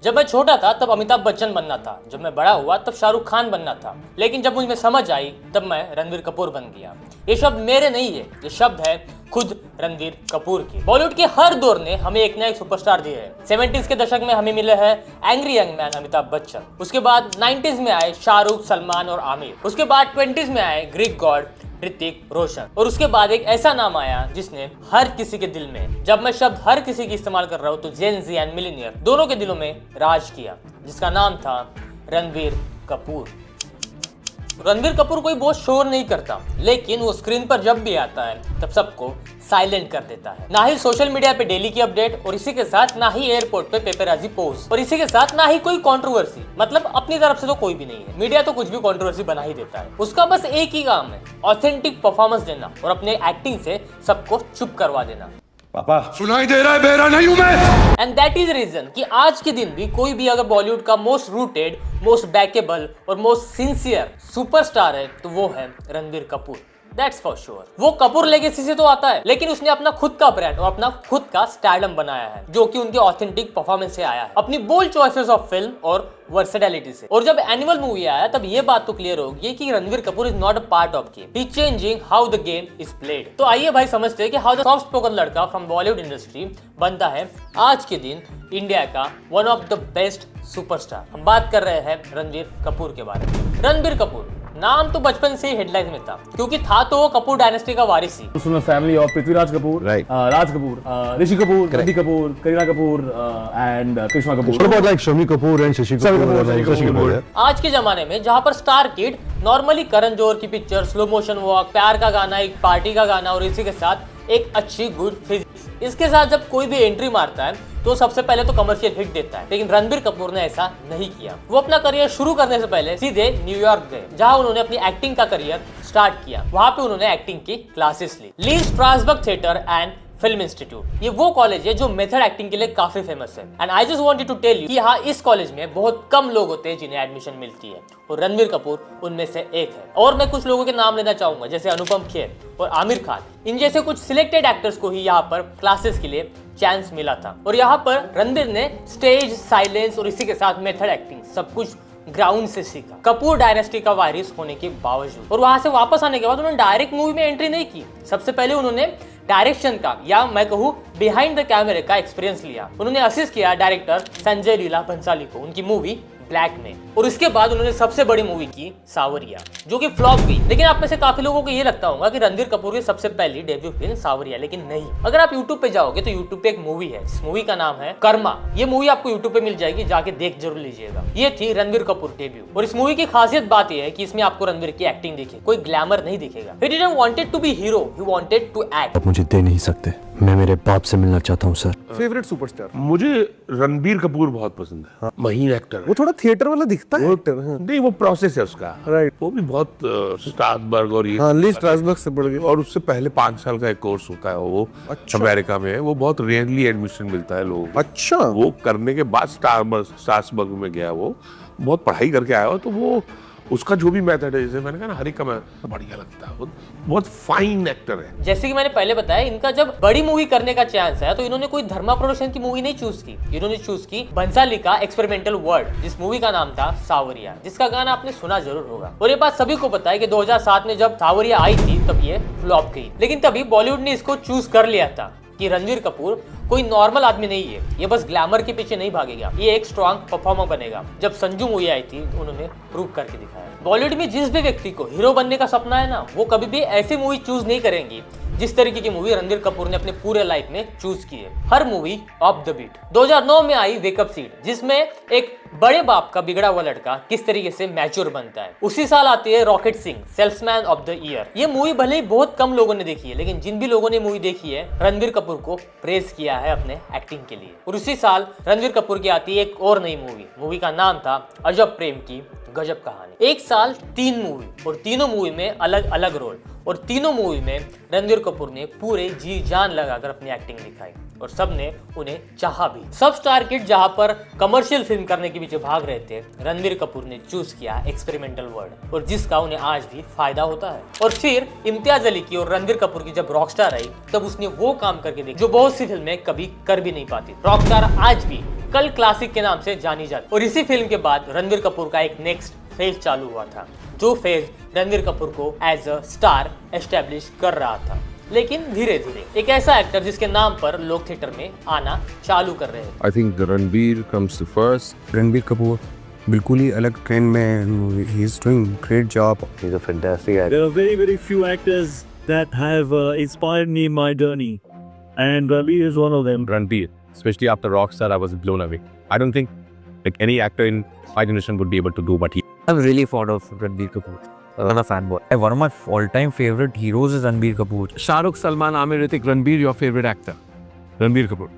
जब मैं छोटा था तब अमिताभ बच्चन बनना था, जब मैं बड़ा हुआ तब शाहरुख खान बनना था, लेकिन जब मुझे समझ आई तब मैं रणबीर कपूर बन गया। ये शब्द मेरे नहीं है, ये शब्द है खुद रणबीर कपूर की। बॉलीवुड के हर दौर ने हमें एक ना एक सुपरस्टार दिए हैं। 70s के दशक में हमें मिले हैं angry young man Amitabh Bachchan, उसके बाद 90s में आए शाहरुख, सलमान और आमिर, उसके बाद 20s में आए ग्रीक गॉड ऋतिक रोशन, और उसके बाद एक ऐसा नाम आया जिसने हर किसी के दिल में, जब मैं शब्द हर किसी की इस्तेमाल कर रहा हूँ तो जेन ज़ी एंड मिलेनियर दोनों के दिलों में राज किया, जिसका नाम था रणबीर कपूर। रणबीर कपूर कोई बहुत शोर नहीं करता, लेकिन वो स्क्रीन पर जब भी आता है तब सबको साइलेंट कर देता है। ना ही सोशल मीडिया पे डेली की अपडेट, और इसी के साथ ना ही एयरपोर्ट पे पेपरराजी पोज, और इसी के साथ ना ही कोई कंट्रोवर्सी। मतलब अपनी तरफ से तो कोई भी नहीं है, मीडिया तो कुछ भी कंट्रोवर्सी बना ही देता है। उसका बस एक ही काम है, ऑथेंटिक परफॉर्मेंस देना और अपने एक्टिंग से सबको चुप करवा देना। पापा सुनाई दे रहा है, बेरा नहीं हूं मैं। एंड दैट इज रीजन कि आज के दिन भी कोई भी अगर बॉलीवुड का मोस्ट रूटेड, मोस्ट बैकेबल और मोस्ट सिंसियर सुपरस्टार है तो वो है Ranbir Kapoor. That's for sure। वो कपूर लेगेसी से तो आता है, लेकिन उसने अपना खुद का ब्रांड और अपना खुद का स्टारडम बनाया है, जो कि उनके ऑथेंटिक परफॉर्मेंस से आया है, अपनी बोल्ड चॉइसेस ऑफ फिल्म और वर्सेटैलिटी से। और जब एनिमल मूवी आया तब ये बात तो क्लियर हो गई कि Ranbir Kapoor is not a part of game, he changing how the game is played. तो आइए भाई समझते हैं कि हाउ द सॉफ्ट स्पोकन लड़का फ्रॉम बॉलीवुड इंडस्ट्री बनता है आज के दिन इंडिया का one of the best superstar. हम बात कर रहे हैं रणबीर कपूर के बारे में। रणबीर कपूर नाम तो बचपन से ही हेडलाइन में था, क्योंकि था तो वो कपूर डायनेस्टी का वारिस ही। Family of Prithviraj Kapoor, Raj Kapoor, Rishi Kapoor, Ranbir Kapoor, Kareena Kapoor and Krishna Kapoor. What about like Shammi Kapoor and Shashi Kapoor? आज के जमाने में जहाँ पर star kid normally Karan Johar की पिक्चर, स्लो मोशन वॉक, प्यार का गाना, एक पार्टी का गाना और इसी के साथ एक अच्छी गुड फिजिक्स, इसके साथ जब कोई भी एंट्री मारता है तो सबसे पहले तो कमर्शियल हिट देता है। लेकिन रणबीर कपूर ने ऐसा नहीं किया। वो अपना करियर शुरू करने से पहले सीधे न्यूयॉर्क गए, जहां उन्होंने अपनी एक्टिंग का करियर स्टार्ट किया। वहां पे उन्होंने एक्टिंग की क्लासेस ली, Lee Strasberg theatre and film institute. ये वो कॉलेज है जो मेथड एक्टिंग के लिए काफी फेमस है। And I just wanted to tell you कि हाँ, इस कॉलेज में बहुत कम लोग होते हैं जिन्हें एडमिशन मिलती है, और रणबीर कपूर उनमें से एक है। और मैं कुछ लोगों के नाम लेना चाहूंगा, जैसे अनुपम खेर और आमिर खान। इन जैसे कुछ सिलेक्टेड एक्टर्स को ही यहाँ पर क्लासेस के लिए चांस मिला था, और यहाँ पर रणबीर ने स्टेज, साइलेंस और इसी के साथ मेथड एक्टिंग सब कुछ ग्राउंड से सीखा, कपूर डायनेस्टी का वारिस होने के बावजूद। और वहां से वापस आने के बाद उन्होंने डायरेक्ट मूवी में एंट्री नहीं की। सबसे पहले उन्होंने डायरेक्शन का, या मैं कहूँ बिहाइंड द कैमरे का एक्सपीरियंस लिया। उन्होंने असिस्ट किया डायरेक्टर संजय लीला भंसाली को उनकी मूवी ब्लैक में, और उसके बाद उन्होंने सबसे बड़ी मूवी की सावरिया, जो कि फ्लॉप गई। लेकिन आप में से काफी लोगों को ये लगता होगा कि रणबीर कपूर की सबसे पहली डेब्यू फिल्म सावरिया, लेकिन नहीं। अगर आप YouTube पे जाओगे तो YouTube पे एक मूवी है, इस मूवी का नाम है कर्मा। ये मूवी आपको YouTube पे मिल जाएगी, जाके देख जरूर लीजिएगा। ये थी रणबीर कपूर डेब्यू, और इस मूवी की खासियत बात यह है कि इसमें आपको रणबीर की एक्टिंग दिखे, कोई ग्लैमर नहीं दिखेगा। He didn't wanted to be hero, he wanted to act। आप मुझे दे नहीं सकते, मैं मेरे बाप से मिलना चाहता हूँ सर। Favourite superstar? मुझे रणबीर कपूर बहुत पसंद है। महीन एक्टर वो थोड़ा थिएटर वाला दिखता है। नहीं, वो प्रोसेस है उसका, राइट। वो भी बहुत स्ट्रासबर्ग और ये हाँ, ली स्ट्रासबर्ग से बढ़ गया। और उससे पहले 5 साल का एक कोर्स होता है, वो अमेरिका में है। वो बहुत रेयरली एडमिशन मिलता है लोगों को। अच्छा। वो करने के बाद स्ट्रासबर्ग में गया, वो बहुत पढ़ाई करके आया हो, तो वो उसका जो भी मेथड है, जैसे मैंने कहा ना, हर एक का बढ़िया लगता है। वो बहुत फाइन एक्टर है। जैसे कि मैंने पहले बताया, इनका जब बड़ी मूवी करने का चांस है तो इन्होंने कोई धर्मा प्रोडक्शन की मूवी नहीं चूज की, इन्होंने चूज की बंसाली का एक्सपेरिमेंटल वर्ल्ड, जिस मूवी का नाम था सावरिया, जिसका गाना आपने सुना जरूर होगा। और ये बात सभी को पता है कि 2007 में जब सावरिया आई थी तब ये फ्लॉप गई, लेकिन तभी बॉलीवुड ने इसको चूज कर लिया था कि रणबीर कपूर कोई नॉर्मल आदमी नहीं है, ये बस ग्लैमर के पीछे नहीं भागेगा, ये एक स्ट्रॉन्ग परफॉर्मर बनेगा। जब संजू मूवी आई थी उन्होंने प्रूव करके दिखाया। बॉलीवुड में जिस भी व्यक्ति को हीरो बनने का सपना है ना, वो कभी भी ऐसी मूवी चूज नहीं करेंगी जिस तरीके की मूवी रणबीर कपूर ने अपने पूरे लाइफ में चूज की है। हर मूवी ऑफ द बीट। 2009 में आई वेकअप सीट, जिसमें एक बड़े बाप का बिगड़ा हुआ लड़का किस तरीके से मैच्योर बनता है। उसी साल आती है rocket Singh, salesman of the year. ये मूवी भले ही बहुत कम लोगों ने देखी है, लेकिन जिन भी लोगों ने मूवी देखी है रणबीर कपूर को प्रेज किया है अपने एक्टिंग के लिए। और उसी साल रणबीर कपूर की आती है एक और नई मूवी का नाम था अजब प्रेम की गजब कहानी। एक साल 3 मूवी, और तीनों मूवी में अलग अलग रोल, और तीनों मूवी में रणबीर कपूर ने पूरे जी जान लगाकर अपनी एक्टिंग दिखाई, और सब ने उन्हें चाहा भी। सब स्टार किड जहां पर कमर्शियल फिल्म करने के पीछे भाग रहे थे, रणबीर कपूर ने चूज किया एक्सपेरिमेंटल वर्ल्ड, और जिसका उन्हें आज भी फायदा होता है। और फिर इम्तियाज अली की और रणबीर कपूर की जब रॉकस्टार आई, तब उसने वो काम करके देखा जो बहुत सी फिल्में कभी कर भी नहीं पाती। रॉकस्टार आज भी कल्ट क्लासिक के नाम से जानी जाती। और इसी फिल्म के बाद रणबीर कपूर का एक नेक्स्ट फेज चालू हुआ था, जो फेज रणबीर कपूर को एज अ स्टार एस्टेब्लिश कर रहा था। लेकिन धीरे धीरे एक ऐसा एक्टर जिसके नाम पर लोग थिएटर में आना चालू कर रहे हैं। I think Ranbir comes to first. Ranbir Kapoor बिल्कुल ही अलग ट्रेंड में, he is doing great job. He is a fantastic actor. There are very few actors that have inspired me in my journey, and Ranbir is one of them. Ranbir, especially after Rockstar, I was blown away. I don't think like any actor in my generation would be able to do what he. I'm really fond of Ranbir Kapoor. I'm a fanboy. One of my all-time favorite heroes is Ranbir Kapoor. Shahrukh, Salman, Aamir, Hrithik, Ranbir, your favourite actor? Ranbir Kapoor.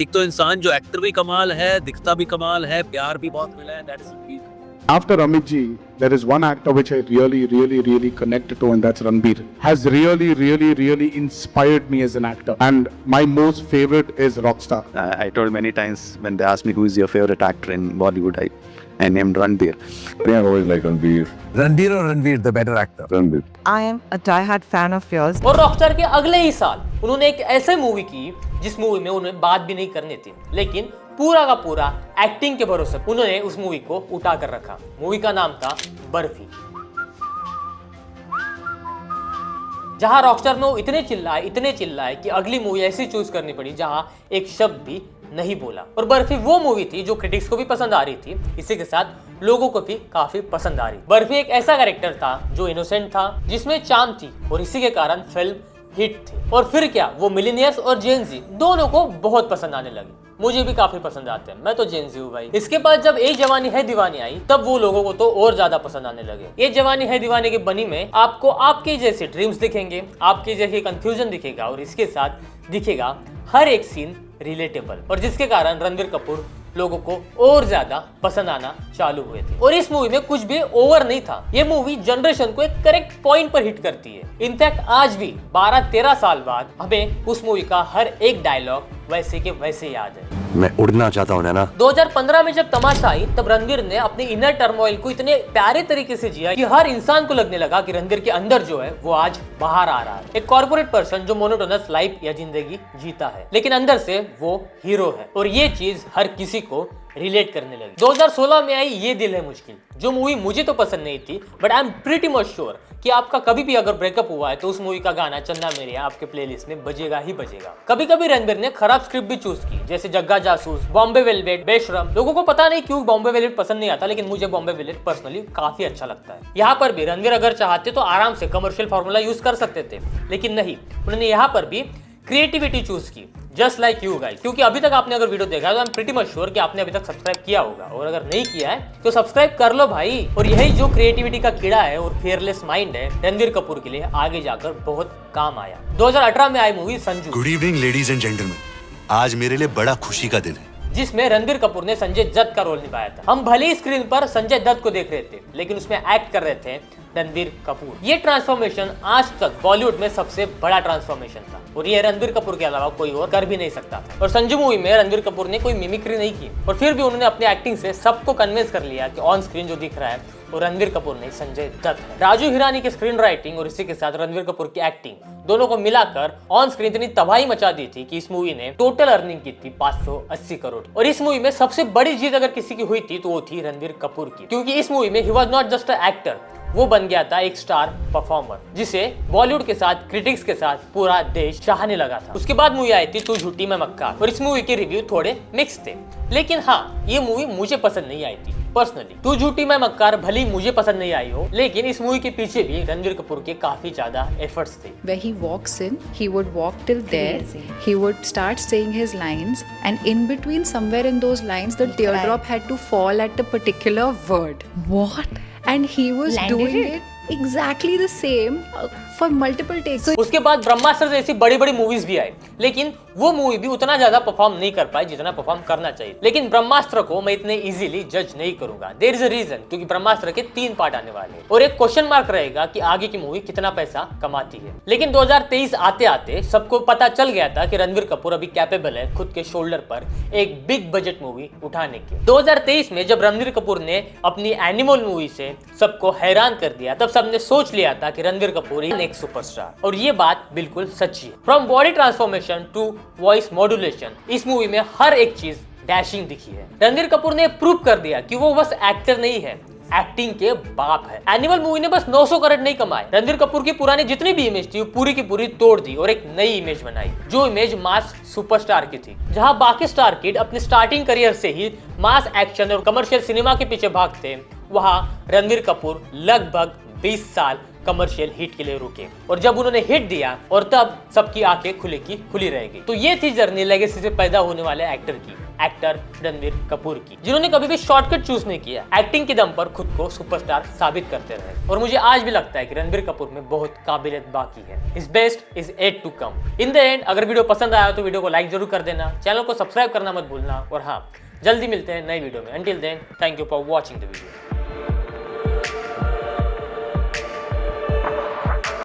एक तो इंसान जो actor भी कमाल है, दिखता भी कमाल है, प्यार भी बहुत मिला है, that is Ranbir. After Amit ji, there is one actor which I really connect to, and that's Ranbir. Has really inspired me as an actor. And my most favorite is Rockstar. I told many times when they asked me who is your favorite actor in Bollywood, I named Ranbir. I always like Ranbir. Ranbir or Ranveer, the better actor? Ranbir. I am a die-hard fan of yours. और Rockstar के अगले ही साल उन्होंने एक ऐसे movie की जिस movie में उन्हें बात भी नहीं करनी थी, लेकिन पूरा का पूरा एक्टिंग के भरोसे उन्होंने उस मूवी को उठा कर रखा। मूवी का नाम था बर्फी। जहां रॉकस्टार में वो इतने चिल्लाए कि अगली मूवी ऐसी चूज करनी पड़ी जहां एक शब्द भी नहीं बोला। और बर्फी वो मूवी थी जो क्रिटिक्स को भी पसंद आ रही थी, इसी के साथ लोगों को भी काफी पसंद आ रही। बर्फी एक ऐसा कैरेक्टर था जो इनोसेंट था, जिसमें चार्म थी, और इसी के कारण फिल्म हिट थी। और फिर क्या, वो मिलेनियर्स और जेन ज़ी दोनों को बहुत पसंद आने लगी। मुझे भी काफी पसंद आते हैं, मैं तो जेन ज़ी हूँ भाई। इसके बाद जब ए जवानी है दीवानी आई, तब वो लोगों को तो और ज्यादा पसंद आने लगे। ये जवानी है दीवानी के बनी में आपको आपके जैसे ड्रीम्स दिखेंगे, आपके जैसे कंफ्यूजन दिखेगा, और इसके साथ दिखेगा हर एक सीन रिलेटेबल, और जिसके कारण रणबीर कपूर लोगों को और ज्यादा पसंद आना चालू हुए थे। और इस मूवी में कुछ भी ओवर नहीं था। ये मूवी जनरेशन को एक करेक्ट पॉइंट पर हिट करती है। इनफैक्ट आज भी 12-13 साल बाद हमें उस मूवी का हर एक डायलॉग वैसे के वैसे याद है। मैं उड़ना चाहता हूँ नैना। 2015 में जब तमाशा आई, तब रणबीर ने अपने इनर टर्मोइल को इतने प्यारे तरीके से जिया कि हर इंसान को लगने लगा कि रणबीर के अंदर जो है वो आज बाहर आ रहा है। एक कॉर्पोरेट पर्सन जो मोनोटोनस लाइफ या जिंदगी जीता है, लेकिन अंदर से वो हीरो है, और ये चीज हर किसी को रिलेट करने लगी। 2016 में आई ये दिल है मुश्किल, जो मूवी मुझे तो पसंद नहीं थी, but I am pretty much sure कि आपका कभी भी अगर ब्रेकअप हुआ है तो उस मूवी का गाना चन्ना मेरेया आपके प्लेलिस्ट में बजेगा ही बजेगा। कभी कभी रणबीर ने खराब स्क्रिप्ट भी चूज की, जैसे जग्गा जासूस, बॉम्बे वेलवेट, बेशरम। लोगों को पता नहीं क्यों बॉम्बे वेलवेट पसंद नहीं आता, लेकिन मुझे बॉम्बे वेलवेट पर्सनली काफी अच्छा लगता है। यहाँ पर भी रणबीर अगर चाहते तो आराम से कमर्शियल फॉर्मूला यूज कर सकते थे, लेकिन नहीं, उन्होंने यहाँ पर भी क्रिएटिविटी चूज की, जस्ट लाइक यू गाइस। क्योंकि अभी तक आपने अगर वीडियो देखा है तो I am pretty much sure कि आपने अभी तक सब्सक्राइब किया होगा, और अगर नहीं किया है तो सब्सक्राइब कर लो भाई। और यही जो क्रिएटिविटी का कीड़ा है और फियरलेस माइंड है, रणबीर कपूर के लिए आगे जाकर बहुत काम आया। 2018 में आई movie Sanju. Good evening ladies and gentleman, आज मेरे लिए बड़ा खुशी का दिन है, जिसमें रणबीर कपूर ने संजय दत्त का रोल निभाया था। हम भले ही स्क्रीन पर संजय दत्त को देख रहे थे, लेकिन उसमें एक्ट कर रहे थे रणबीर कपूर। ये ट्रांसफॉर्मेशन आज तक बॉलीवुड में सबसे बड़ा ट्रांसफॉर्मेशन था, और ये रणबीर कपूर के अलावा कोई और कर भी नहीं सकता था। और संजू मूवी में रणबीर कपूर ने कोई मिमिक्री नहीं की, और फिर भी उन्होंने अपनी एक्टिंग से सबको कन्विंस कर लिया कि ऑन स्क्रीन जो दिख रहा है वो रणबीर कपूर नहीं, संजय दत्त है। राजू हिरानी की स्क्रीन राइटिंग और इसी के साथ रणबीर कपूर की एक्टिंग, दोनों को मिलाकर ऑन स्क्रीन इतनी तबाही मचा दी थी कि इस मूवी ने टोटल अर्निंग की थी 580 करोड़। और इस मूवी में सबसे बड़ी जीत अगर किसी की हुई थी तो वो थी रणबीर कपूर की, क्योंकि इस मूवी में he was not just a actor, वो बन गया था एक स्टार परफॉर्मर, जिसे बॉलीवुड के साथ, क्रिटिक्स के साथ पूरा देश चाहने लगा था। उसके बाद मूवी आई थी तू झूठी मैं मक्कार, और इस मूवी के रिव्यू थोड़े मिक्स थे, लेकिन हाँ, ये मूवी मुझे पसंद नहीं आई थी पर्सनली। तू झूठी मैं मक्कार भली मुझे पसंद नहीं आई हो, लेकिन इस मूवी के पीछे भी रणबीर कपूर के काफी ज्यादा एफर्ट्स थे। Where he walks in, he would walk till there, he would start saying his lines, and in between somewhere in those lines the teardrop had to fall at a particular word. What? And he was doing it exactly the same for multiple takes. उसके बाद ब्रह्मास्त्र जैसी बड़ी बड़ी movies भी आई, लेकिन वो movie भी उतना ज्यादा परफॉर्म नहीं कर पाई जितना परफॉर्म करना चाहिए। लेकिन ब्रह्मास्त्र को मैं इतने इजीली जज नहीं करूंगा, देयर इज अ रीजन, क्योंकि ब्रह्मास्त्र के 3 पार्ट आने वाले हैं, और एक क्वेश्चन मार्क रहेगा कि आगे की मूवी कितना पैसा कमाती है। लेकिन 2023 आते आते सबको पता चल गया था कि रणबीर कपूर अभी कैपेबल है खुद के शोल्डर पर एक बिग बजट मूवी उठाने की। 2023 में जब रणबीर कपूर ने अपनी एनिमल मूवी से सबको हैरान कर दिया, तब सबने सोच लिया था कि रणबीर कपूर ही एक सुपरस्टार, और ये बात बिल्कुल सच्ची है। From body transformation to voice modulation, इस मूवी में हर एक चीज डैशिंग दिखी है। रणबीर कपूर ने प्रूव कर दिया कि वो बस एक्टर नहीं है, एक्टिंग के बाप है। एनिमल मूवी ने बस 900 करोड़ नहीं कमाए, रणबीर कपूर की पुरानी जितनी भी इमेज थी वो पूरी की पूरी तोड़ दी और एक नई इमेज बनाई, जो इमेज मास सुपरस्टार की थी। जहां बाकी स्टार किड अपने स्टार्टिंग करियर से ही मास एक्शन और कमर्शियल सिनेमा के पीछे भागते, वहां रणबीर कपूर लगभग 20 साल कमर्शियल हिट के लिए रुके और जब उन्होंने हिट दिया और तब सबकी आंखें खुले की खुली रहेगी। तो ये थी जर्नी लेगेसी से पैदा होने वाले एक्टर की, एक्टर रणबीर कपूर की, जिन्होंने कभी भी शॉर्टकट चूज नहीं किया, एक्टिंग के दम पर खुद को सुपरस्टार साबित करते रहे। और मुझे आज भी लगता है कि रणबीर कपूर में बहुत काबिलियत बाकी है। His best is yet to come. In the end अगर वीडियो पसंद आया तो वीडियो को लाइक जरूर कर देना, चैनल को सब्सक्राइब करना मत भूलना और हाँ, जल्दी मिलते हैं नई वीडियो में। Until then, thank you for watching the video.